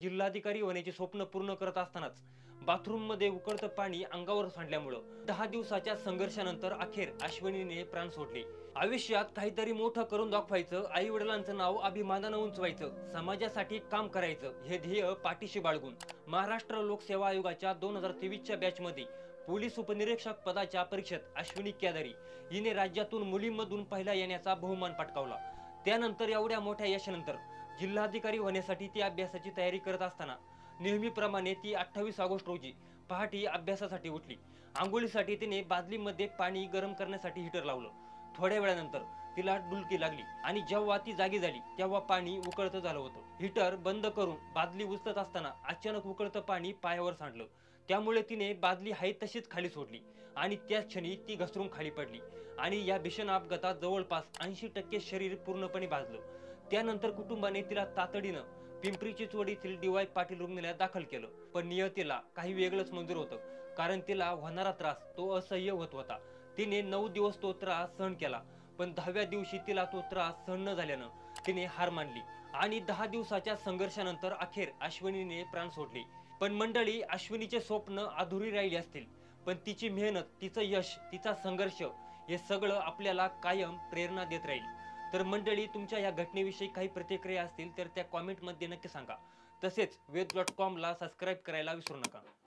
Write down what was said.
जिल्हाधिकारी होण्याचे स्वप्न पूर्ण करत असतानाच बाथरूममध्ये उकळतं पाणी अंगावर सांडल्यामुळं 10 दिवसाच्या संघर्षानंतर अखेर अश्विनीने प्राण सोडले। आयुष्यात काहीतरी मोठं करून दाखवायचं, आई वडिलांचं नाव अभिमानानं उंचवायचं, समाजासाठी काम करायचं हे ध्येय पाठीशी बाळगून महाराष्ट्र लोकसेवा आयोगाच्या 2023च्या बॅचमध्ये पोलीस उपनिरीक्षक पदाच्या परीक्षेत अश्विनी केदारी हिने राज्यातून मुलींमधून पहिला येण्याचा बहुमान पटकावला। त्यानंतर एवढ्या मोठ्या यशानंतर जिल्हाधिकारी होण्यासाठी ती अभ्यासाची तयारी करत असताना नेहमीप्रमाणे ती 28 ऑगस्ट रोजी पहाटे अभ्यासासाठी उठली। आंघोळीसाठी तिने बादलीमध्ये पाणी गरम करण्यासाठी हीटर लावलं। थोड्या वेळानंतर तिला डुलकी लागली आणि जेव्हा ती जागी झाली तेव्हा पाणी उकळतं झालं होतं। हीटर बंद करून बादली उचलत असताना अचानक उकळतं पाणी पायावर सांडलं। त्यामुळे तिने बादली हाय तशीच खाली सोडली आणि त्याच क्षणी ती घसरून खाली पडली आणि या भीषण अपघातात जवळपास 80% शरीर पूर्णपणे भाजलं। त्यानंतर कुटुंबाने तिला तातडीनं पिंपरी चिंचवड येथील डी वाय पाटील रुग्णालयात दाखल केलं, पण नियतीला काही वेगळंच मंजूर होतं, कारण तिला होणारा त्रास तो असह्य होत होता। तिने 9 दिवस तो त्रास सहन केला, पण 10व्या दिवशी तिला तो त्रास सहन न झाल्यानं तिने हार मानली आणि 10 दिवसाच्या संघर्षानंतर अखेर अश्विनीने प्राण सोडले। पण मंडळी, अश्विनीचे स्वप्न अधुरी राहिली असतील, पण तिची मेहनत, तिचं यश, तिचा संघर्ष हे सगळं आपल्याला कायम प्रेरणा देत राहील। तर मंडळी, तुमच्या या घटनेविषयी काही प्रतिक्रिया असतील तर त्या कमेंटमध्ये नक्की सांगा। तसेच वेद.com ला सबस्क्राईब करायला विसरू नका।